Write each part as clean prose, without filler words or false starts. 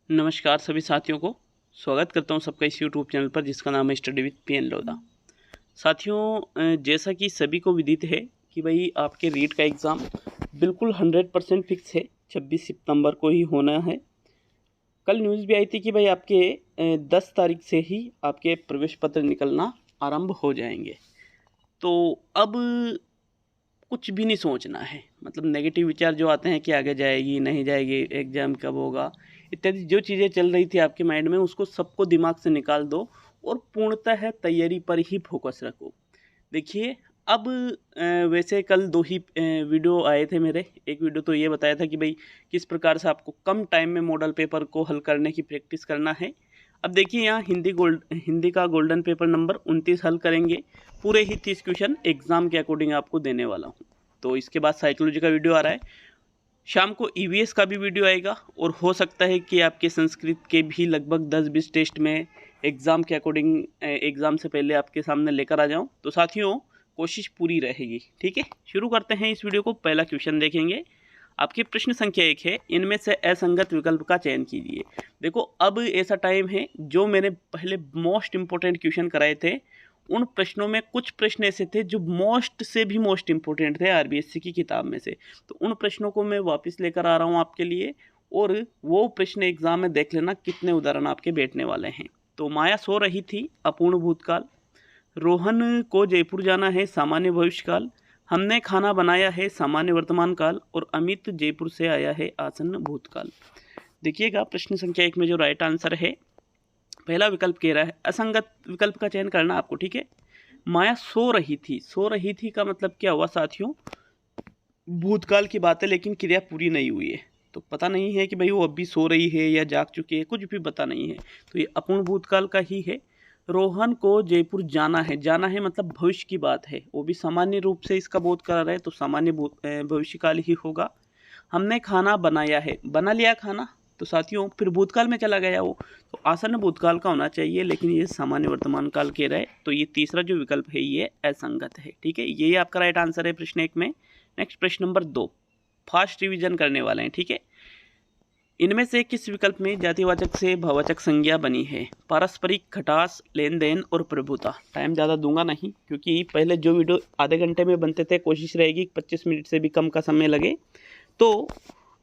नमस्कार सभी साथियों को स्वागत करता हूं सबका इस यूट्यूब चैनल पर जिसका नाम है स्टडी विद पीएन लोधा। साथियों, जैसा कि सभी को विदित है कि भाई आपके रीट का एग्ज़ाम बिल्कुल 100% फिक्स है, 26 सितंबर को ही होना है। कल न्यूज़ भी आई थी कि भाई आपके 10 तारीख से ही आपके प्रवेश पत्र निकलना आरंभ हो जाएंगे। तो अब कुछ भी नहीं सोचना है, मतलब नेगेटिव विचार जो आते हैं कि आगे जाएगी नहीं जाएगी, एग्ज़ाम कब होगा इत्यादि जो चीज़ें चल रही थी आपके माइंड में, उसको सबको दिमाग से निकाल दो और पूर्णतः तैयारी पर ही फोकस रखो। देखिए, अब वैसे कल दो ही वीडियो आए थे मेरे। एक वीडियो तो ये बताया था कि भाई किस प्रकार से आपको कम टाइम में मॉडल पेपर को हल करने की प्रैक्टिस करना है। अब देखिए, यहाँ हिंदी का गोल्डन पेपर नंबर 29 हल करेंगे। पूरे ही 30 क्वेश्चन एग्ज़ाम के अकॉर्डिंग आपको देने वाला हूँ। तो इसके बाद साइकोलॉजी का वीडियो आ रहा है, शाम को ईवीएस का भी वीडियो आएगा और हो सकता है कि आपके संस्कृत के भी लगभग 10-20 टेस्ट में एग्ज़ाम के अकॉर्डिंग एग्ज़ाम से पहले आपके सामने लेकर आ जाऊं। तो साथियों, कोशिश पूरी रहेगी। ठीक है, शुरू करते हैं इस वीडियो को। पहला क्वेश्चन देखेंगे। आपकी प्रश्न संख्या 1 है, इनमें से असंगत विकल्प का चयन कीजिए। देखो, अब ऐसा टाइम है, जो मैंने पहले मोस्ट इंपॉर्टेंट क्वेश्चन कराए थे उन प्रश्नों में कुछ प्रश्न ऐसे थे जो मोस्ट से भी मोस्ट इंपॉर्टेंट थे आरबीएससी की किताब में से। तो उन प्रश्नों को मैं वापस लेकर आ रहा हूँ आपके लिए, और वो प्रश्न एग्जाम में देख लेना कितने उदाहरण आपके बैठने वाले हैं। तो माया सो रही थी, अपूर्ण भूतकाल। रोहन को जयपुर जाना है, सामान्य भविष्यकाल। हमने खाना बनाया है, सामान्य वर्तमान काल। और अमित जयपुर से आया है, आसन्न भूतकाल। देखिएगा, प्रश्न संख्या 1 में जो राइट आंसर है, पहला विकल्प कह रहा है असंगत विकल्प का चयन करना आपको। ठीक है, माया सो रही थी। सो रही थी का मतलब क्या हुआ साथियों? भूतकाल की बात है लेकिन क्रिया पूरी नहीं हुई है, तो पता नहीं है कि भाई वो अभी सो रही है या जाग चुकी है, कुछ भी पता नहीं है। तो ये अपूर्ण भूतकाल का ही है। रोहन को जयपुर जाना है, जाना है मतलब भविष्य की बात है, वो भी सामान्य रूप से इसका बोध कर रहा है, तो सामान्य भविष्यकाल ही होगा। हमने खाना बनाया है, बना लिया खाना, तो साथियों फिर भूतकाल में चला गया वो, तो आसन्न भूतकाल का होना चाहिए, लेकिन ये सामान्य वर्तमान काल कह रहा है। तो ये तीसरा जो विकल्प है ये असंगत है। ठीक है, यही आपका राइट आंसर है प्रश्न 1 में। नेक्स्ट प्रश्न नंबर 2, फास्ट रिवीजन करने वाले हैं। ठीक है, इनमें से किस विकल्प में जातिवाचक से भाववाचक संज्ञा बनी है? पारस्परिक, खटास, लेन देन और प्रभुता। टाइम ज़्यादा दूंगा नहीं, क्योंकि पहले जो वीडियो आधे घंटे में बनते थे, कोशिश रहेगी 25 मिनट से भी कम का समय लगे। तो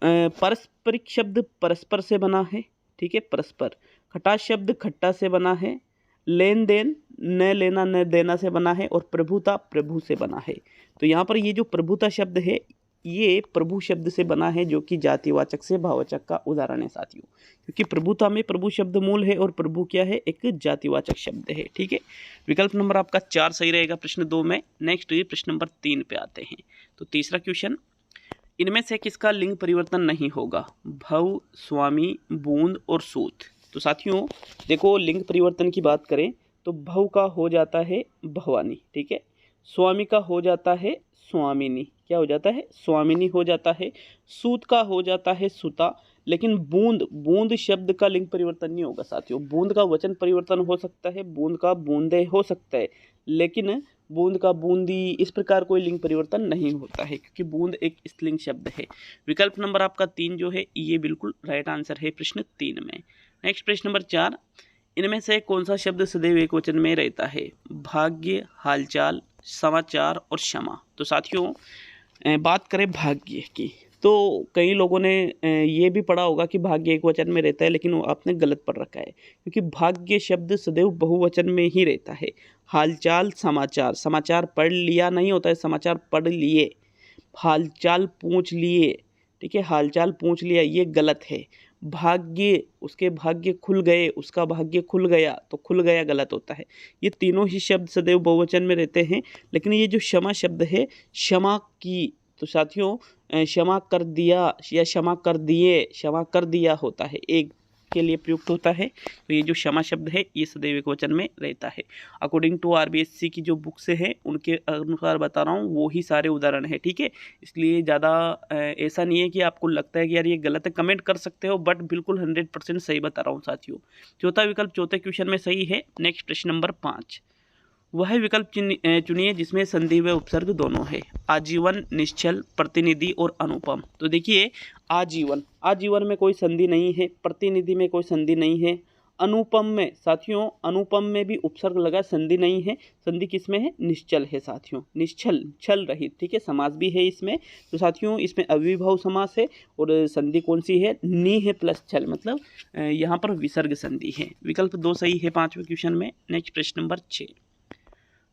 पारस्परिक शब्द परस्पर से बना है। ठीक है, परस्पर। खटास शब्द खट्टा से बना है। लेन देन न लेना न देना से बना है। और प्रभुता प्रभु से बना है। तो यहाँ पर ये जो प्रभुता शब्द है, ये प्रभु शब्द से बना है, जो कि जातिवाचक से भाववाचक का उदाहरण है साथियों, क्योंकि प्रभुता में प्रभु शब्द मूल है और प्रभु क्या है? एक जातिवाचक शब्द है। ठीक है, विकल्प नंबर आपका 4 सही रहेगा प्रश्न 2 में। नेक्स्ट प्रश्न नंबर 3 पे आते हैं। तो तीसरा क्वेश्चन, इनमें से किसका लिंग परिवर्तन नहीं होगा? भव, स्वामी, बूंद और सूत। तो साथियों देखो, लिंग परिवर्तन की बात करें तो भव का हो जाता है भवानी। ठीक है, स्वामी का हो जाता है स्वामिनी। क्या हो जाता है? स्वामिनी हो जाता है। सूत का हो जाता है सुता। लेकिन बूंद, बूंद शब्द का लिंग परिवर्तन नहीं होगा साथियों। बूंद का वचन परिवर्तन हो सकता है, बूंद का बूंदे हो सकता है, लेकिन बूंद का बूंदी, इस प्रकार कोई लिंग परिवर्तन नहीं होता है, क्योंकि बूंद एक स्त्रीलिंग शब्द है। विकल्प नंबर आपका 3 जो है ये बिल्कुल राइट आंसर है प्रश्न 3 में। नेक्स्ट प्रश्न नंबर 4, इनमें से कौन सा शब्द सदैव एक वचन में रहता है? भाग्य, हालचाल, समाचार और क्षमा। तो साथियों बात करें भाग्य की, तो कई लोगों ने ये भी पढ़ा होगा कि भाग्य एक वचन में रहता है, लेकिन वो आपने गलत पढ़ रखा है, क्योंकि भाग्य शब्द सदैव बहुवचन में ही रहता है। हालचाल, समाचार, समाचार पढ़ लिया नहीं होता है, समाचार पढ़ लिए। हालचाल पूछ लिए। ठीक है, हालचाल पूछ लिया, ये गलत है। भाग्य, उसके भाग्य खुल गए, उसका भाग्य खुल गया, तो खुल गया गलत होता है। ये तीनों ही शब्द सदैव बहुवचन में रहते हैं। लेकिन ये जो क्षमा शब्द है, क्षमा की, तो साथियों क्षमा कर दिया या क्षमा कर दिए, क्षमा कर दिया होता है, एक के लिए प्रयुक्त होता है। तो ये जो क्षमा शब्द है ये सदैव एक वचन में रहता है। अकॉर्डिंग टू आरबीएससी की जो बुक से है उनके अनुसार बता रहा हूँ, वो ही सारे उदाहरण है। ठीक है, इसलिए ज़्यादा ऐसा नहीं है कि आपको लगता है कि यार ये गलत है, कमेंट कर सकते हो, बट बिल्कुल 100% सही बता रहा हूँ साथियों। चौथा विकल्प चौथे क्वेश्चन में सही है। नेक्स्ट प्रश्न नंबर 5, वह विकल्प चुनिए जिसमें संधि व उपसर्ग दोनों है। आजीवन, निश्चल, प्रतिनिधि और अनुपम। तो देखिए आजीवन, आजीवन में कोई संधि नहीं है, प्रतिनिधि में कोई संधि नहीं है, अनुपम में साथियों, अनुपम में भी उपसर्ग लगा, संधि नहीं है। संधि किसमें है? निश्चल है साथियों, निश्चल, छल रहित, ठीक है। समास भी है इसमें, तो साथियों इसमें अविभाव समास है और संधि कौन सी है? नी है प्लस छल, मतलब यहाँ पर विसर्ग संधि है। विकल्प 2 सही है 5वें क्वेश्चन में। नेक्स्ट प्रश्न नंबर 6,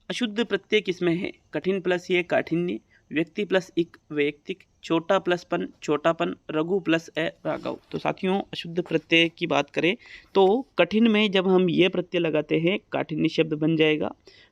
अशुद्ध प्रत्यय किसमें है? कठिन प्लस ये काठिन्य, व्यक्ति प्लस इक वैयक्तिक, छोटा प्लस पन छोटापन, रघु प्लस ए राघव। तो साथियों अशुद्ध प्रत्यय की बात करें तो कठिन में जब हम ये प्रत्यय लगाते हैं काठिन्य शब्द बन जाएगा,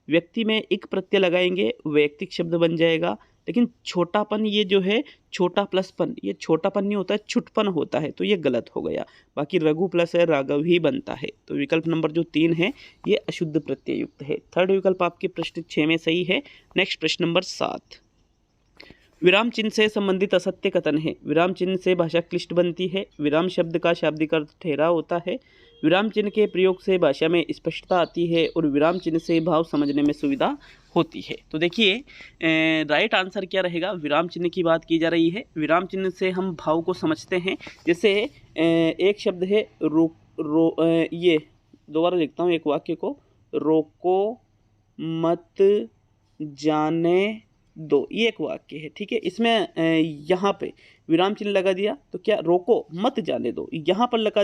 व्यक्ति में इक प्रत्यय लगाएंगे वैयक्तिक शब्द बन जाएगा, लेकिन छोटापन ये जो है छोटा प्लस पन, ये छोटापन नहीं होता है, छुटपन होता है, तो ये गलत हो गया। बाकी रघु प्लस है राघव ही बनता है। तो विकल्प नंबर जो 3 है ये अशुद्ध प्रत्यय युक्त है। थर्ड विकल्प आपके प्रश्न 6 में सही है। नेक्स्ट प्रश्न नंबर 7, विराम चिन्ह से संबंधित असत्य कथन है। विराम चिन्ह से भाषा क्लिष्ट बनती है, विराम शब्द का शाब्दिक अर्थ ठहरा होता है, विराम चिन्ह के प्रयोग से भाषा में स्पष्टता आती है और विराम चिन्ह से भाव समझने में सुविधा होती है। तो देखिए राइट आंसर क्या रहेगा? विराम चिन्ह की बात की जा रही है। विराम चिन्ह से हम भाव को समझते हैं। जैसे एक शब्द है ये दोबारा लिखता हूँ एक वाक्य को, रोको मत जाने दो, ये एक वाक्य है, ठीक है। इसमें यहाँ पे विराम चिन्ह लगा दिया तो क्या? रोको मत जाने दो, यहाँ पर लगा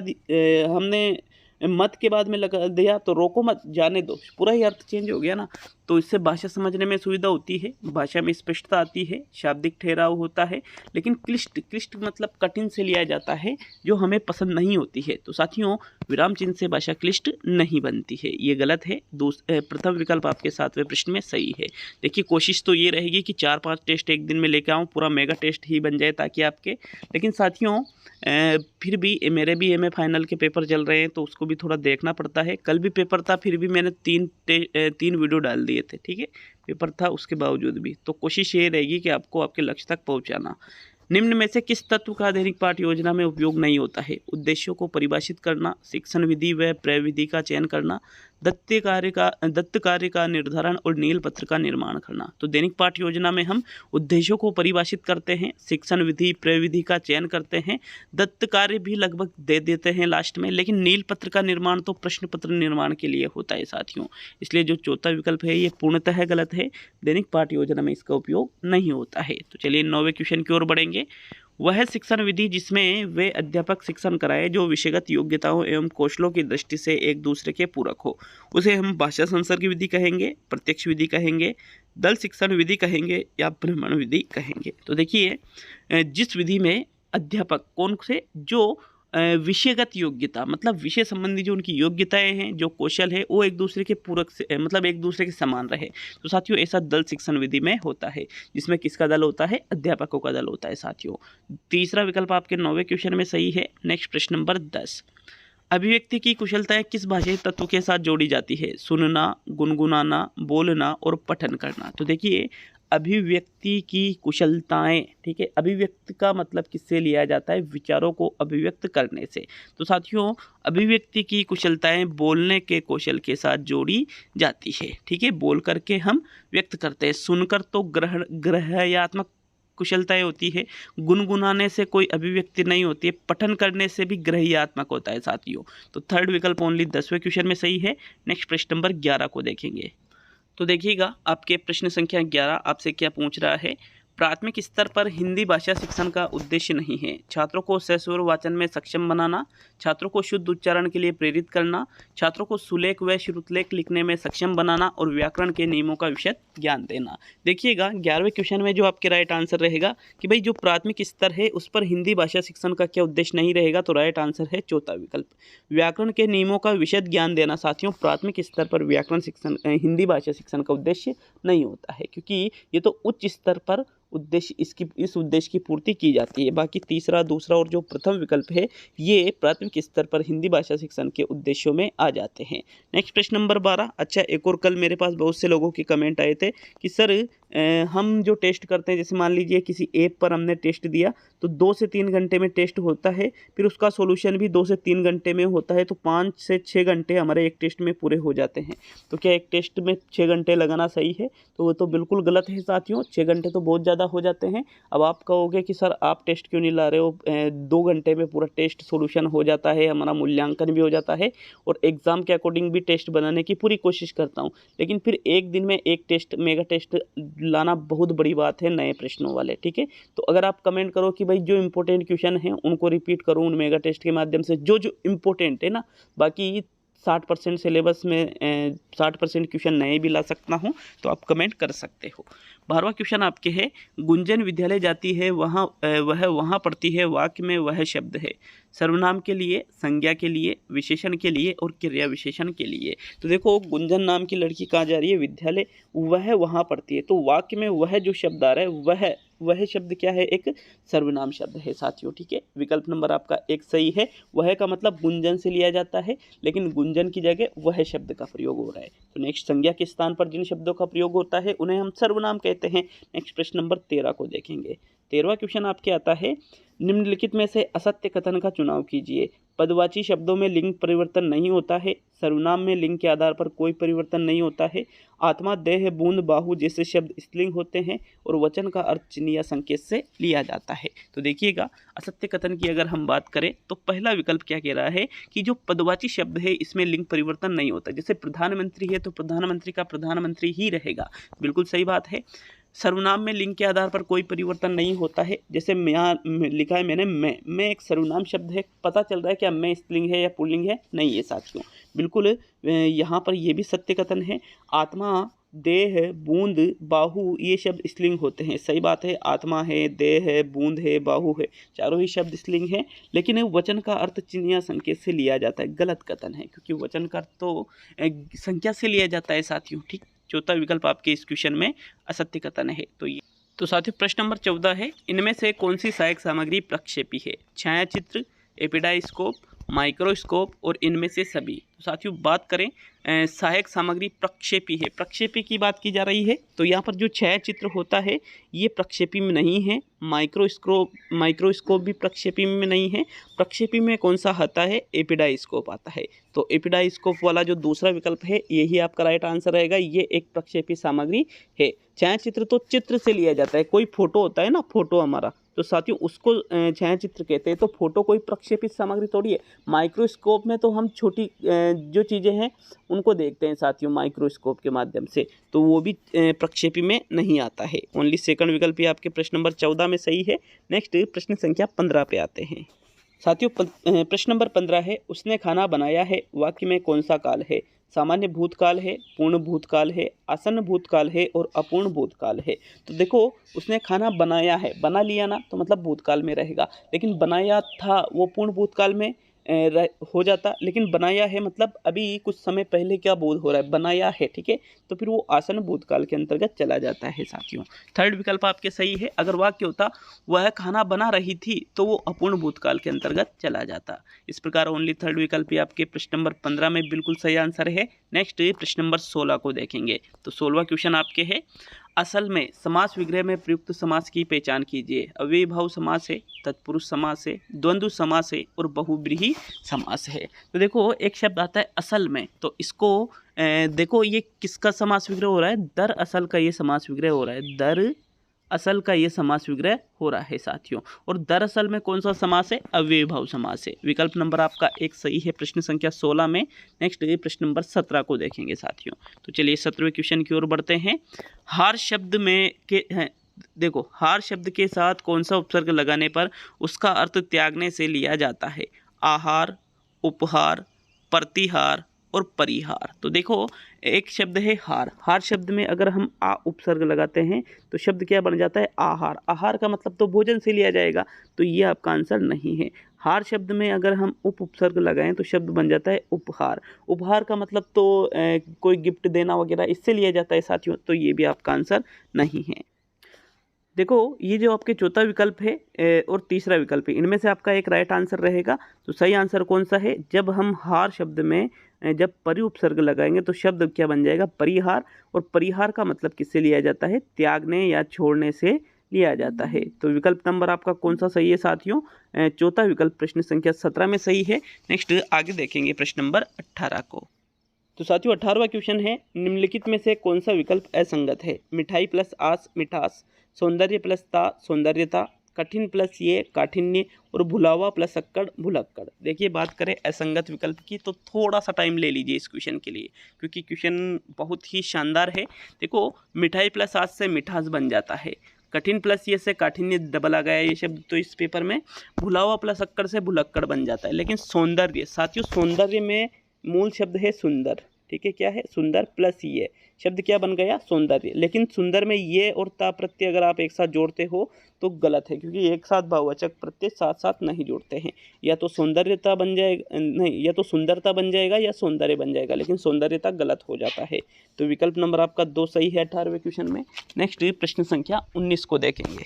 हमने मत के बाद में लगा दिया तो रोको मत जाने दो, पूरा ही अर्थ चेंज हो गया ना। तो इससे भाषा समझने में सुविधा होती है, भाषा में स्पष्टता आती है, शाब्दिक ठहराव होता है, लेकिन क्लिष्ट, क्लिष्ट मतलब कठिन से लिया जाता है जो हमें पसंद नहीं होती है। तो साथियों विराम चिन्ह से भाषा क्लिष्ट नहीं बनती है, ये गलत है। प्रथम विकल्प आपके 7वें प्रश्न में सही है। देखिए कोशिश तो ये रहेगी कि 4-5 टेस्ट एक दिन में लेकर आऊँ, पूरा मेगा टेस्ट ही बन जाए ताकि आपके, लेकिन साथियों फिर भी मेरे भी एमए फाइनल के पेपर चल रहे हैं तो उसको भी थोड़ा देखना पड़ता है। कल भी पेपर था फिर भी मैंने 3 वीडियो डाल दिए थे, ठीक है। पेपर था उसके बावजूद भी, तो कोशिश ये रहेगी कि आपको आपके लक्ष्य तक पहुंचाना। निम्न में से किस तत्व का दैनिक पाठ योजना में उपयोग नहीं होता है? उद्देश्यों को परिभाषित करना, शिक्षण विधि व प्रविधि का चयन करना, दत्त कार्य का निर्धारण और नील पत्र का निर्माण करना। तो दैनिक पाठ योजना में हम उद्देश्यों को परिभाषित करते हैं, शिक्षण विधि प्रविधि का चयन करते हैं, दत्त कार्य भी लगभग दे देते हैं लास्ट में, लेकिन नील पत्र का निर्माण तो प्रश्न पत्र निर्माण के लिए होता है साथियों। इसलिए जो चौथा विकल्प है ये पूर्णतः गलत है, दैनिक पाठ योजना में इसका उपयोग नहीं होता है। तो चलिए 9वें क्वेश्चन की ओर बढ़ेंगे। वह शिक्षण विधि जिसमें वे अध्यापक शिक्षण कराए जो विषयगत योग्यताओं एवं कौशलों की दृष्टि से एक दूसरे के पूरक हो, उसे हम भाषा संसर्ग विधि कहेंगे, प्रत्यक्ष विधि कहेंगे, दल शिक्षण विधि कहेंगे या भ्रमण विधि कहेंगे। तो देखिए जिस विधि में अध्यापक कौन से जो विषयगत योग्यता मतलब विषय संबंधी जो उनकी योग्यताएं हैं, जो कौशल है वो एक दूसरे के पूरक से मतलब एक दूसरे के समान रहे, तो साथियों ऐसा दल शिक्षण विधि में होता है, जिसमें किसका दल होता है? अध्यापकों का दल होता है साथियों। तीसरा विकल्प आपके 9वें क्वेश्चन में सही है। नेक्स्ट प्रश्न नंबर 10, अभिव्यक्ति की कुशलताएं किस भाषाई तत्व के साथ जोड़ी जाती है? सुनना, गुनगुनाना, बोलना और पठन करना। तो देखिए अभिव्यक्ति की कुशलताएं, ठीक है, अभिव्यक्ति का मतलब किससे लिया जाता है? विचारों को अभिव्यक्त करने से। तो साथियों अभिव्यक्ति की कुशलताएं बोलने के कौशल के साथ जोड़ी जाती है, ठीक है। बोल करके हम व्यक्त करते हैं, सुनकर तो ग्रहयात्मक कुशलताएं होती है, गुनगुनाने से कोई अभिव्यक्ति नहीं होती है, पठन करने से भी ग्रहयात्मक होता है साथियों। तो थर्ड विकल्प ओनली 10वें क्वेश्चन में सही है। नेक्स्ट प्रश्न नंबर 11 को देखेंगे। तो देखिएगा आपके प्रश्न संख्या 11 आपसे क्या पूछ रहा है? प्राथमिक स्तर पर हिंदी भाषा शिक्षण का उद्देश्य नहीं है छात्रों को सस्वर वाचन में सक्षम बनाना, छात्रों को शुद्ध उच्चारण के लिए प्रेरित करना, छात्रों को सुलेख व श्रुतलेख लिखने में सक्षम बनाना और व्याकरण के नियमों का विशद ज्ञान देना। देखिएगा 11वें क्वेश्चन में जो आपके राइट आंसर रहेगा कि भाई जो प्राथमिक स्तर है उस पर हिंदी भाषा शिक्षण का क्या उद्देश्य नहीं रहेगा, तो राइट आंसर है चौथा विकल्प, व्याकरण के नियमों का विशद ज्ञान देना। साथियों प्राथमिक स्तर पर व्याकरण शिक्षण हिंदी भाषा शिक्षण का उद्देश्य नहीं होता है, क्योंकि ये तो उच्च स्तर पर उद्देश्य इस उद्देश्य की पूर्ति की जाती है। बाकी तीसरा, दूसरा और जो प्रथम विकल्प है ये प्राथमिक स्तर पर हिंदी भाषा शिक्षण के उद्देश्यों में आ जाते हैं। नेक्स्ट प्रश्न नंबर 12। अच्छा, एक और कल मेरे पास बहुत से लोगों के कमेंट आए थे कि सर हम जो टेस्ट करते हैं, जैसे मान लीजिए किसी ऐप पर हमने टेस्ट दिया तो 2 से 3 घंटे में टेस्ट होता है, फिर उसका सॉल्यूशन भी 2 से 3 घंटे में होता है, तो 5 से 6 घंटे हमारे एक टेस्ट में पूरे हो जाते हैं। तो क्या एक टेस्ट में 6 घंटे लगाना सही है? तो वो तो बिल्कुल गलत है साथियों, 6 घंटे तो बहुत ज़्यादा हो जाते हैं। अब आप कहोगे कि सर आप टेस्ट क्यों नहीं ला रहे हो, 2 घंटे में पूरा टेस्ट सॉल्यूशन हो जाता है, हमारा मूल्यांकन भी हो जाता है और एग्ज़ाम के अकॉर्डिंग भी टेस्ट बनाने की पूरी कोशिश करता हूँ, लेकिन फिर एक दिन में एक टेस्ट, मेगा टेस्ट लाना बहुत बड़ी बात है नए प्रश्नों वाले, ठीक है। तो अगर आप कमेंट करो कि भाई जो इंपॉर्टेंट क्वेश्चन हैं उनको रिपीट करूँ उन मेगा टेस्ट के माध्यम से, जो जो इम्पोर्टेंट है ना, बाकी 60% सिलेबस में 60% क्वेश्चन नए भी ला सकता हूँ, तो आप कमेंट कर सकते हो। 12वां क्वेश्चन आपके है, गुंजन विद्यालय जाती है वह वहाँ पढ़ती है, वाक्य में वह शब्द है सर्वनाम के लिए, संज्ञा के लिए, विशेषण के लिए और क्रिया विशेषण के लिए। तो देखो गुंजन नाम की लड़की कहाँ जा रही है, विद्यालय, वह वहाँ पढ़ती है, तो वाक्य में वह जो शब्द आ रहा है वह शब्द क्या है, एक सर्वनाम शब्द है साथियों, ठीक है। विकल्प नंबर आपका 1 सही है। वह का मतलब गुंजन से लिया जाता है, लेकिन गुंजन की जगह वह शब्द का प्रयोग हो रहा है। तो नेक्स्ट, संज्ञा के स्थान पर जिन शब्दों का प्रयोग होता है उन्हें हम सर्वनाम कहते हैं। नेक्स्ट प्रश्न नंबर 13 को देखेंगे। 13वां क्वेश्चन आपके आता है, निम्नलिखित में से असत्य कथन का चुनाव कीजिए। पदवाची शब्दों में लिंग परिवर्तन नहीं होता है, सर्वनाम में लिंग के आधार पर कोई परिवर्तन नहीं होता है, आत्मा, देह, बूंद, बाहु जैसे शब्द स्त्रीलिंग होते हैं और वचन का अर्थ चिन्ह या संकेत से लिया जाता है। तो देखिएगा, असत्य कथन की अगर हम बात करें तो पहला विकल्प क्या कह रहा है कि जो पदवाची शब्द है इसमें लिंग परिवर्तन नहीं होता। जैसे प्रधानमंत्री है तो प्रधानमंत्री का प्रधानमंत्री ही रहेगा, बिल्कुल सही बात है। सर्वनाम में लिंग के आधार पर कोई परिवर्तन नहीं होता है, जैसे यहाँ लिखा है मैंने मैं एक सर्वनाम शब्द है, पता चल रहा है क्या मैं स्त्रीलिंग है या पुल्लिंग है, नहीं है साथियों, बिल्कुल यहाँ पर ये भी सत्य कथन है। आत्मा, देह, बूंद, बाहु ये शब्द स्त्रीलिंग होते हैं, सही बात है। आत्मा है, देह है, बूंद है, बाहु है, चारों ही शब्द स्त्रीलिंग है, लेकिन वचन का अर्थ चिन्ह या संकेत से लिया जाता है, गलत कथन है, क्योंकि वचन का अर्थ तो संख्या से लिया जाता है साथियों, ठीक। चौथा विकल्प आपके इस क्वेश्चन में असत्य कथन है। तो साथियों प्रश्न नंबर 14 है, इनमें से कौन सी सहायक सामग्री प्रक्षेपी है? छायाचित्र, एपिडाइस्कोप, माइक्रोस्कोप और इनमें से सभी। तो साथियों बात करें सहायक सामग्री प्रक्षेपी है, प्रक्षेपी की बात की जा रही है, तो यहाँ पर जो छायाचित्र होता है ये प्रक्षेपी में नहीं है, माइक्रोस्कोप भी प्रक्षेपी में नहीं है। प्रक्षेपी में कौन सा आता है, एपिडाइस्कोप आता है। तो एपिडाइस्कोप वाला जो दूसरा विकल्प है यही आपका राइट आंसर रहेगा, ये एक प्रक्षेपी सामग्री है। छायाचित्र तो चित्र से लिया जाता है, कोई फोटो होता है ना, फोटो हमारा, तो साथियों उसको छायाचित्र कहते हैं, तो फोटो कोई प्रक्षेपित सामग्री थोड़ी है। माइक्रोस्कोप में तो हम छोटी जो चीज़ें हैं उनको देखते हैं साथियों माइक्रोस्कोप के माध्यम से, तो वो भी प्रक्षेपी में नहीं आता है। ओनली सेकंड विकल्प ही आपके प्रश्न नंबर 14 में सही है। नेक्स्ट प्रश्न संख्या 15 पे आते हैं साथियों। प्रश्न नंबर 15 है, उसने खाना बनाया है, वाक्य में कौन सा काल है? सामान्य भूतकाल है, पूर्ण भूतकाल है, आसन्न भूतकाल है और अपूर्ण भूतकाल है। तो देखो उसने खाना बनाया है, बना लिया ना, तो मतलब भूतकाल में रहेगा, लेकिन बनाया था वो पूर्ण भूतकाल में हो जाता, लेकिन बनाया है मतलब अभी कुछ समय पहले क्या बोध हो रहा है, बनाया है, ठीक है, तो फिर वो आसन्न भूतकाल के अंतर्गत चला जाता है साथियों। थर्ड विकल्प आपके सही है। अगर वाक्य होता वह खाना बना रही थी तो वो अपूर्ण भूतकाल के अंतर्गत चला जाता। इस प्रकार ओनली थर्ड विकल्प ही आपके प्रश्न नंबर 15 में बिल्कुल सही आंसर है। नेक्स्ट प्रश्न नंबर 16 को देखेंगे। तो 16वां क्वेश्चन आपके है, असल में समास विग्रह में प्रयुक्त समास की पहचान कीजिए। अव्ययीभाव समास है, तत्पुरुष समास है, द्वंद्व समास है और बहुव्रीहि समास है। तो देखो एक शब्द आता है असल में, तो इसको देखो ये किसका समास विग्रह हो रहा है, दरअसल का ये समास विग्रह हो रहा है, दर असल का ये समास विग्रह हो रहा है साथियों। और दरअसल में कौन सा समास है, अव्ययीभाव समास है। विकल्प नंबर आपका 1 सही है प्रश्न संख्या 16 में। नेक्स्ट प्रश्न नंबर 17 को देखेंगे साथियों। तो चलिए 17वें क्वेश्चन की ओर बढ़ते हैं। हार शब्द में के हैं, देखो हार शब्द के साथ कौन सा उपसर्ग लगाने पर उसका अर्थ त्यागने से लिया जाता है? आहार, उपहार, प्रतिहार और परिहार। तो देखो एक शब्द है हार, हार शब्द में अगर हम आ उपसर्ग लगाते हैं तो शब्द क्या बन जाता है, आहार। आहार का मतलब तो भोजन से लिया जाएगा, तो ये आपका आंसर नहीं है। हार शब्द में अगर हम उपसर्ग लगाएं तो शब्द बन जाता है उपहार। उपहार का मतलब तो कोई गिफ्ट देना वगैरह इससे लिया जाता है साथियों, तो ये भी आपका आंसर नहीं है। देखो ये जो आपके चौथा विकल्प है और तीसरा विकल्प है, इनमें से आपका एक राइट आंसर रहेगा। तो सही आंसर कौन सा है, जब हम हार शब्द में जब परि उपसर्ग लगाएंगे तो शब्द क्या बन जाएगा, परिहार। और परिहार का मतलब किससे लिया जाता है, त्यागने या छोड़ने से लिया जाता है। तो विकल्प नंबर आपका कौन सा सही है साथियों, चौथा विकल्प प्रश्न संख्या 17 में सही है। नेक्स्ट आगे देखेंगे प्रश्न नंबर 18 को। तो साथियों 18वां क्वेश्चन है, निम्नलिखित में से कौन सा विकल्प असंगत है। मिठाई प्लस आस मिठास, सौंदर्य प्लस ता सौंदर्यता, कठिन प्लस ये काठिन्य, और भुलावा प्लस अक्कड़ भुलक्कड़। देखिए बात करें असंगत विकल्प की तो थोड़ा सा टाइम ले लीजिए इस क्वेश्चन के लिए, क्योंकि क्वेश्चन बहुत ही शानदार है। देखो मिठाई प्लस आस से मिठास बन जाता है, कठिन प्लस ये से काठिन्य डबल आ गया ये शब्द तो इस पेपर में, भुलावा प्लस अक्कड़ से भुलक्कड़ बन जाता है। लेकिन सौंदर्य साथियों, सौंदर्य में मूल शब्द है सुंदर, ठीक है, क्या है सुंदर, प्लस ये शब्द क्या बन गया सौंदर्य। लेकिन सुंदर में ये और ता प्रत्यय अगर आप एक साथ जोड़ते हो तो गलत है, क्योंकि एक साथ बहुवचक प्रत्यय साथ साथ नहीं जोड़ते हैं। या तो सौंदर्यता बन जाएगा, नहीं, या तो सुंदरता बन जाएगा या सौंदर्य बन जाएगा, लेकिन सौंदर्यता गलत हो जाता है। तो विकल्प नंबर आपका 2 सही है 18वें क्वेश्चन में। नेक्स्ट प्रश्न संख्या 19 को देखेंगे।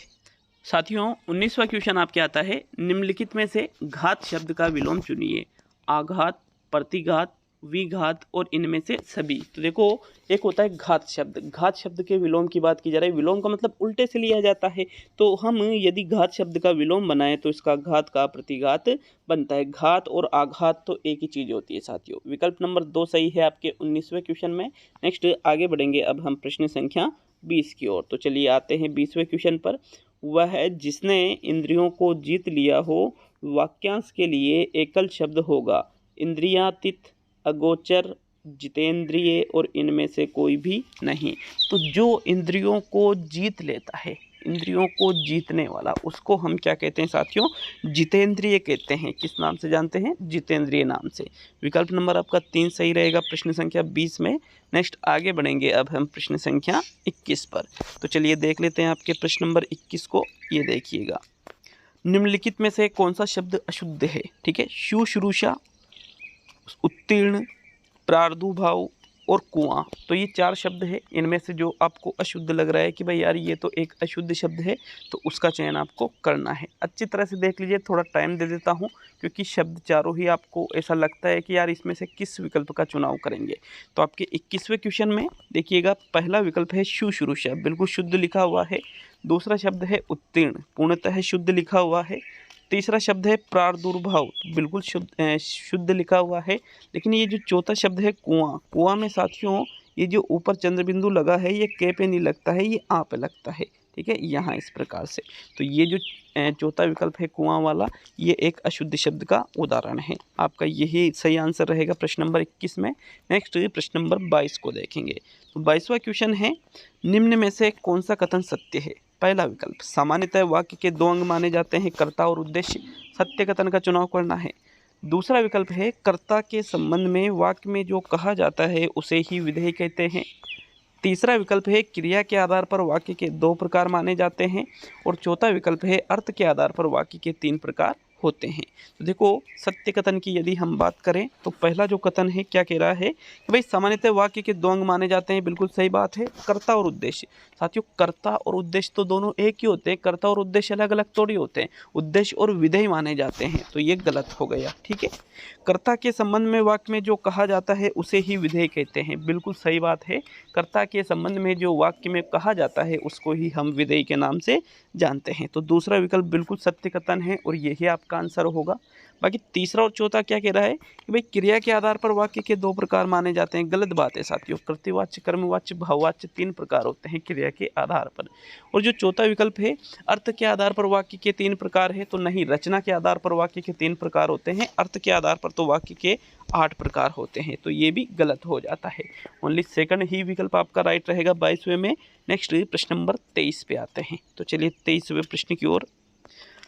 साथियों 19वां क्वेश्चन आपके आता है, निम्नलिखित में से घात शब्द का विलोम चुनिए। आघात, प्रतिघात, विघात और इनमें से सभी। तो देखो एक होता है घात शब्द, घात शब्द के विलोम की बात की जा रही है। विलोम का मतलब उल्टे से लिया जाता है, तो हम यदि घात शब्द का विलोम बनाए तो इसका घात का प्रतिघात बनता है। घात और आघात तो एक ही चीज होती है साथियों। विकल्प नंबर 2 सही है आपके 19वें क्वेश्चन में। नेक्स्ट आगे बढ़ेंगे अब हम प्रश्न संख्या 20 की ओर। तो चलिए आते हैं 20वें क्वेश्चन पर। वह है जिसने इंद्रियों को जीत लिया हो, वाक्यांश के लिए एकल शब्द होगा। इंद्रियातीत, अगोचर, जितेंद्रिय और इनमें से कोई भी नहीं। तो जो इंद्रियों को जीत लेता है, इंद्रियों को जीतने वाला, उसको हम क्या कहते हैं साथियों, जितेंद्रिय कहते हैं। किस नाम से जानते हैं, जितेंद्रिय नाम से। विकल्प नंबर आपका 3 सही रहेगा प्रश्न संख्या 20 में। नेक्स्ट आगे बढ़ेंगे अब हम प्रश्न संख्या 21 पर। तो चलिए देख लेते हैं आपके प्रश्न नंबर 21 को। ये देखिएगा, निम्नलिखित में से कौन सा शब्द अशुद्ध है, ठीक है। शुश्रूषा, उत्तीर्ण, प्रादुर्भाव और कुआं। तो ये 4 शब्द है, इनमें से जो आपको अशुद्ध लग रहा है कि भाई यार ये तो एक अशुद्ध शब्द है, तो उसका चयन आपको करना है। अच्छी तरह से देख लीजिए, थोड़ा टाइम दे देता हूँ, क्योंकि शब्द चारों ही आपको ऐसा लगता है कि यार इसमें से किस विकल्प का चुनाव करेंगे। तो आपके 21वें क्वेश्चन में देखिएगा, पहला विकल्प है शुश्रूषा, बिल्कुल शुद्ध लिखा हुआ है। दूसरा शब्द है उत्तीर्ण, पूर्णतः शुद्ध लिखा हुआ है। तीसरा शब्द है प्रादुर्भाव, बिल्कुल शुद्ध लिखा हुआ है। लेकिन ये जो चौथा शब्द है कुआं, कुआं में साथियों ये जो ऊपर चंद्र बिंदु लगा है ये के पे नहीं लगता है, ये आ पे लगता है, ठीक है, यहाँ इस प्रकार से। तो ये जो चौथा विकल्प है कुआं वाला, ये एक अशुद्ध शब्द का उदाहरण है। आपका यही सही आंसर रहेगा प्रश्न नंबर 21 में। नेक्स्ट प्रश्न नंबर 22 को देखेंगे। तो 22वां क्वेश्चन है, निम्न में से कौन सा कथन सत्य है। पहला विकल्प, सामान्यतः वाक्य के 2 अंग माने जाते हैं, कर्ता और उद्देश्य। सत्य कथन का चुनाव करना है। दूसरा विकल्प है, कर्ता के संबंध में वाक्य में जो कहा जाता है उसे ही विधेय कहते हैं। तीसरा विकल्प है, क्रिया के आधार पर वाक्य के 2 प्रकार माने जाते हैं। और चौथा विकल्प है, अर्थ के आधार पर वाक्य के 3 प्रकार होते हैं। तो देखो सत्य कथन की यदि हम बात करें तो पहला जो कथन है क्या कह रहा है कि भाई सामान्यतः वाक्य के 2 अंग माने जाते हैं, बिल्कुल सही बात है। कर्ता और उद्देश्य, साथियों कर्ता और उद्देश्य तो दोनों एक ही होते हैं, कर्ता और उद्देश्य अलग अलग थोड़ी होते हैं। उद्देश्य और विधेय माने जाते हैं, तो ये गलत हो गया, ठीक है। कर्ता के संबंध में वाक्य में जो कहा जाता है उसे ही विधेय कहते हैं, बिल्कुल सही बात है। कर्ता के संबंध में जो वाक्य में कहा जाता है उसको ही हम विधेय के नाम से जानते हैं। तो दूसरा विकल्प बिल्कुल सत्य कथन है और यही आपका आंसर होगा। बाकी तीसरा और चौथा क्या कह रहा है कि भाई क्रिया के आधार पर वाक्य के 2 प्रकार माने जाते हैं, गलत बात है साथियों। प्रतिवाच्य, कर्मवाच्य, भाववाच्य 3 प्रकार होते हैं क्रिया के आधार पर। और जो चौथा विकल्प है, अर्थ के आधार पर वाक्य के 3 प्रकार है, तो नहीं, रचना के आधार पर वाक्य के 3 प्रकार होते हैं, अर्थ के आधार पर तो वाक्य के 8 प्रकार होते हैं, तो ये भी गलत हो जाता है। ओनली सेकंड ही विकल्प आपका राइट रहेगा 22वें में। नेक्स्ट प्रश्न नंबर 23 पे आते हैं। तो चलिए 23वें प्रश्न की ओर।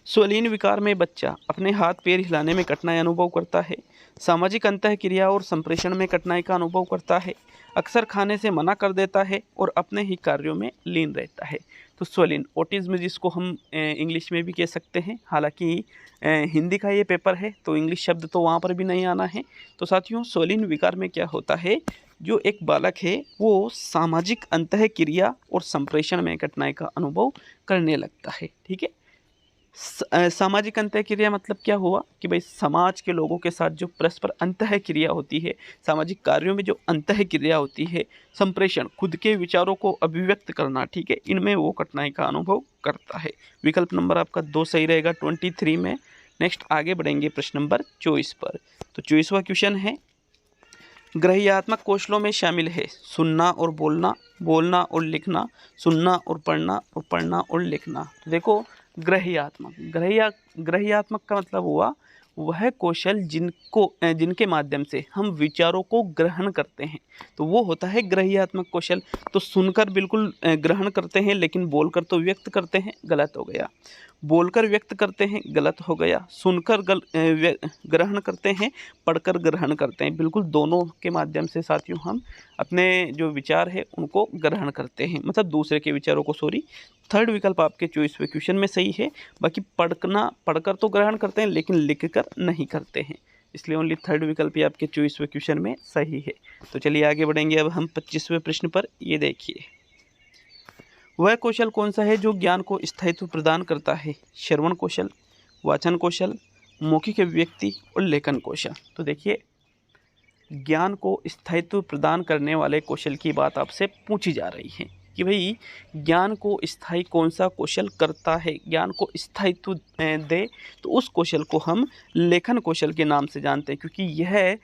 स्वलीन विकार में बच्चा अपने हाथ पैर हिलाने में कठिनाई अनुभव करता है, सामाजिक अंतःक्रिया और संप्रेषण में कठिनाई का अनुभव करता है, अक्सर खाने से मना कर देता है और अपने ही कार्यों में लीन रहता है। तो स्वलीन ऑटिज्म जिसको हम इंग्लिश में भी कह सकते हैं, हालांकि हिंदी का ये पेपर है तो इंग्लिश शब्द तो वहाँ पर भी नहीं आना है। तो साथियों स्वलीन विकार में क्या होता है, जो एक बालक है वो सामाजिक अंतःक्रिया और संप्रेषण में कठिनाई का अनुभव करने लगता है। ठीक है, सामाजिक अंतःक्रिया मतलब क्या हुआ कि भाई समाज के लोगों के साथ जो परस्पर अंतःक्रिया होती है, सामाजिक कार्यों में जो अंतःक्रिया होती है, संप्रेषण खुद के विचारों को अभिव्यक्त करना, ठीक है, इनमें वो कठिनाई का अनुभव करता है। विकल्प नंबर आपका 2 सही रहेगा 23 में। नेक्स्ट आगे बढ़ेंगे प्रश्न नंबर 24 पर। तो 24वां क्वेश्चन है, ग्रहयात्मक कौशलों में शामिल है सुनना और बोलना, बोलना और लिखना, सुनना और पढ़ना और लिखना। तो देखो ग्रहयात्मक का मतलब हुआ वह कौशल जिनके माध्यम से हम विचारों को ग्रहण करते हैं, तो वो होता है ग्रहयात्मक कौशल। तो सुनकर बिल्कुल ग्रहण करते हैं, लेकिन बोलकर तो व्यक्त करते हैं, गलत हो गया। बोलकर व्यक्त करते हैं, गलत हो गया। सुनकर ग्रहण करते हैं, पढ़कर ग्रहण करते हैं, बिल्कुल दोनों के माध्यम से साथियों हम अपने जो विचार है उनको ग्रहण करते हैं, मतलब दूसरे के विचारों को। थर्ड विकल्प आपके 24वें क्वेश्चन में सही है। बाकी पढ़कर तो ग्रहण करते हैं, लेकिन लिखकर नहीं करते हैं, इसलिए ओनली थर्ड विकल्प ही आपके 24वें क्वेश्चन में सही है। तो चलिए आगे बढ़ेंगे अब हम 25वें प्रश्न पर। ये देखिए, वह कौशल कौन सा है जो ज्ञान को स्थायित्व प्रदान करता है? श्रवण कौशल, वाचन कौशल, मौखिक अभिव्यक्ति और लेखन कौशल। तो देखिए, ज्ञान को स्थायित्व प्रदान करने वाले कौशल की बात आपसे पूछी जा रही है कि भाई ज्ञान को स्थायी कौन सा कौशल करता है, ज्ञान को स्थायित्व दे, तो उस कौशल को हम लेखन कौशल के नाम से जानते हैं, क्योंकि यह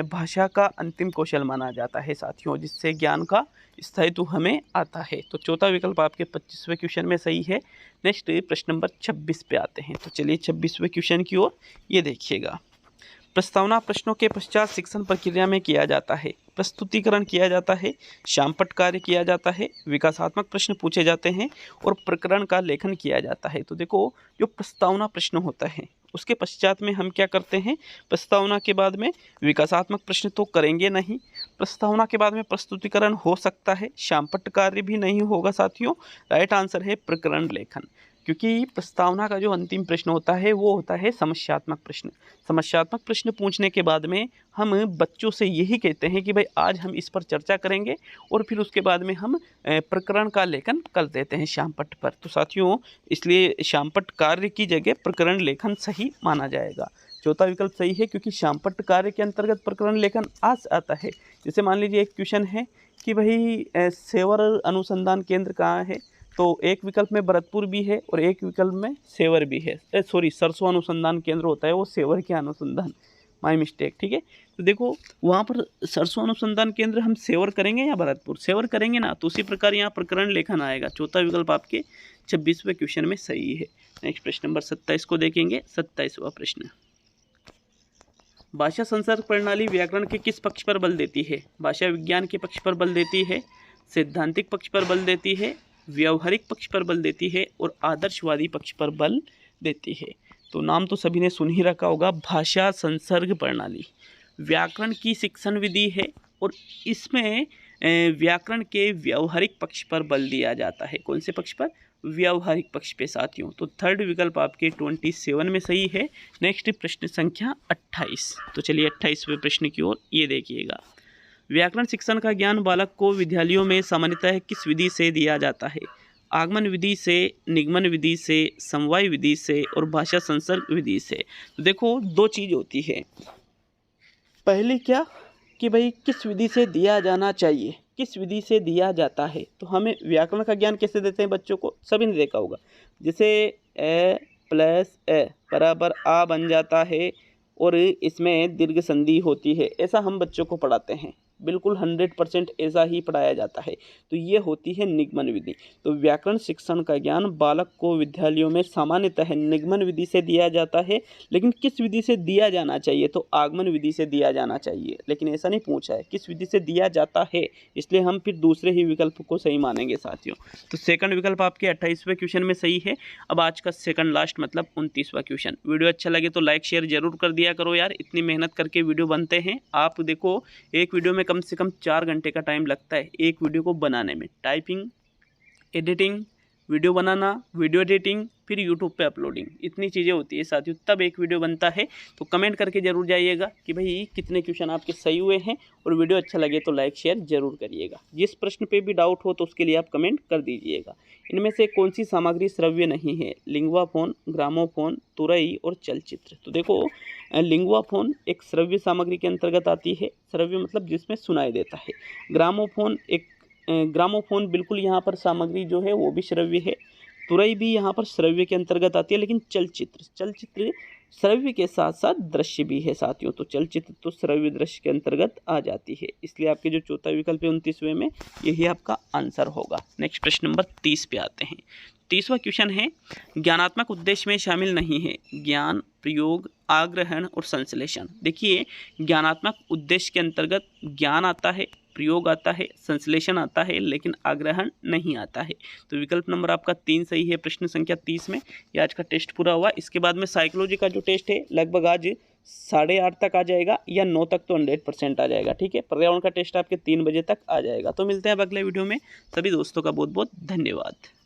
भाषा का अंतिम कौशल माना जाता है साथियों, जिससे ज्ञान का स्थायित्व हमें आता है। तो चौथा विकल्प आपके 25वें क्वेश्चन में सही है। नेक्स्ट प्रश्न नंबर 26 पे आते हैं। तो चलिए 26वें क्वेश्चन की ओर ये देखिएगा। प्रस्तावना प्रश्नों के पश्चात शिक्षण प्रक्रिया में किया जाता है, प्रस्तुतिकरण किया जाता है, शामपट कार्य किया जाता है, विकासात्मक प्रश्न पूछे जाते हैं और प्रकरण का लेखन किया जाता है। तो देखो, जो प्रस्तावना प्रश्न होता है उसके पश्चात में हम क्या करते हैं, प्रस्तावना के बाद में विकासात्मक प्रश्न तो करेंगे नहीं, प्रस्तावना के बाद में प्रस्तुतिकरण हो सकता है, शामपट कार्य भी नहीं होगा साथियों। राइट आंसर है प्रकरण लेखन, क्योंकि प्रस्तावना का जो अंतिम प्रश्न होता है वो होता है समस्यात्मक प्रश्न। समस्यात्मक प्रश्न पूछने के बाद में हम बच्चों से यही कहते हैं कि भाई आज हम इस पर चर्चा करेंगे, और फिर उसके बाद में हम प्रकरण का लेखन कर देते हैं शामपट पर। तो साथियों, इसलिए शामपट कार्य की जगह प्रकरण लेखन सही माना जाएगा। चौथा विकल्प सही है, क्योंकि शामपट कार्य के अंतर्गत प्रकरण लेखन आता है। जैसे मान लीजिए एक क्वेश्चन है कि भाई सेवर अनुसंधान केंद्र कहाँ है, तो एक विकल्प में भरतपुर भी है और एक विकल्प में सेवर भी है। सरसों अनुसंधान केंद्र होता है वो सेवर के अनुसंधान, माय मिस्टेक। ठीक है, तो देखो वहाँ पर सरसों अनुसंधान केंद्र हम सेवर करेंगे या भरतपुर, सेवर करेंगे ना, तो उसी प्रकार यहाँ प्रकरण लेखन आएगा। चौथा विकल्प आपके 26वें क्वेश्चन में सही है। नेक्स्ट प्रश्न नंबर 27 को देखेंगे। 27वां प्रश्न, भाषा संसर्ग प्रणाली व्याकरण के किस पक्ष पर बल देती है? भाषा विज्ञान के पक्ष पर बल देती है, सैद्धांतिक पक्ष पर बल देती है, व्यावहारिक पक्ष पर बल देती है और आदर्शवादी पक्ष पर बल देती है। तो नाम तो सभी ने सुन ही रखा होगा, भाषा संसर्ग प्रणाली व्याकरण की शिक्षण विधि है और इसमें व्याकरण के व्यावहारिक पक्ष पर बल दिया जाता है। कौन से पक्ष पर? व्यावहारिक पक्ष पे साथियों। तो थर्ड विकल्प आपके 27 में सही है। नेक्स्ट प्रश्न संख्या 28। तो चलिए 28वें प्रश्न की ओर ये देखिएगा। व्याकरण शिक्षण का ज्ञान बालक को विद्यालयों में सामान्यतः किस विधि से दिया जाता है? आगमन विधि से, निगमन विधि से, समवाय विधि से और भाषा संसर्ग विधि से। तो देखो, दो चीज होती है। पहले क्या कि भाई किस विधि से दिया जाना चाहिए, किस विधि से दिया जाता है। तो हमें व्याकरण का ज्ञान कैसे देते हैं बच्चों को, सभी ने देखा होगा। जैसे ए प्लस ए बराबर आ बन जाता है और इसमें दीर्घ संधि होती है, ऐसा हम बच्चों को पढ़ाते हैं। बिल्कुल 100% ऐसा ही पढ़ाया जाता है। तो ये होती है निगमन विधि। तो व्याकरण शिक्षण का ज्ञान बालक को विद्यालयों में सामान्यतः निगमन विधि से दिया जाता है, लेकिन किस विधि से दिया जाना चाहिए? तो आगमन विधि से दिया जाना चाहिए, लेकिन ऐसा नहीं पूछा है किस विधि से दिया जाता है, इसलिए हम फिर दूसरे ही विकल्प को सही मानेंगे साथियों। तो सेकंड विकल्प आपके 28वें क्वेश्चन में सही है। अब आज का सेकंड लास्ट मतलब 29वां क्वेश्चन। वीडियो अच्छा लगे तो लाइक शेयर जरूर कर दिया करो यार, इतनी मेहनत करके वीडियो बनते हैं। आप देखो, एक वीडियो में कम से कम 4 घंटे का टाइम लगता है एक वीडियो को बनाने में। टाइपिंग, एडिटिंग, वीडियो बनाना, वीडियो एडिटिंग फिर यूट्यूब पे अपलोडिंग, इतनी चीज़ें होती है साथियों, तब एक वीडियो बनता है। तो कमेंट करके ज़रूर जाइएगा कि भाई कितने क्वेश्चन आपके सही हुए हैं, और वीडियो अच्छा लगे तो लाइक शेयर ज़रूर करिएगा। जिस प्रश्न पे भी डाउट हो तो उसके लिए आप कमेंट कर दीजिएगा। इनमें से कौन सी सामग्री श्रव्य नहीं है? लिंगुआफोन, ग्रामोफोन, तुरई और चलचित्र। तो देखो लिंगुआफोन एक श्रव्य सामग्री के अंतर्गत आती है। श्रव्य मतलब जिसमें सुनाई देता है। ग्रामोफोन बिल्कुल यहाँ पर सामग्री जो है वो भी श्रव्य है। तुरई भी यहाँ पर श्रव्य के अंतर्गत आती है, लेकिन चलचित्र श्रव्य के साथ साथ दृश्य भी है साथियों। तो चलचित्र तो श्रव्य दृश्य के अंतर्गत आ जाती है, इसलिए आपके जो चौथा विकल्प है 29वें में, यही आपका आंसर होगा। नेक्स्ट प्रश्न नंबर 30 पे आते हैं। 30वां क्वेश्चन है, ज्ञानात्मक उद्देश्य में शामिल नहीं है ज्ञान, प्रयोग, आग्रहण और संश्लेषण। देखिए ज्ञानात्मक उद्देश्य के अंतर्गत ज्ञान आता है, प्रयोग आता है, संश्लेषण आता है, लेकिन आग्रहण नहीं आता है। तो विकल्प नंबर आपका 3 सही है प्रश्न संख्या 30 में। ये आज का टेस्ट पूरा हुआ। इसके बाद में साइकोलॉजी का जो टेस्ट है लगभग आज 8:30 तक आ जाएगा, या 9 तक तो 100% आ जाएगा। ठीक है, पर्यावरण का टेस्ट आपके 3 बजे तक आ जाएगा। तो मिलते हैं अब अगले वीडियो में। सभी दोस्तों का बहुत बहुत धन्यवाद।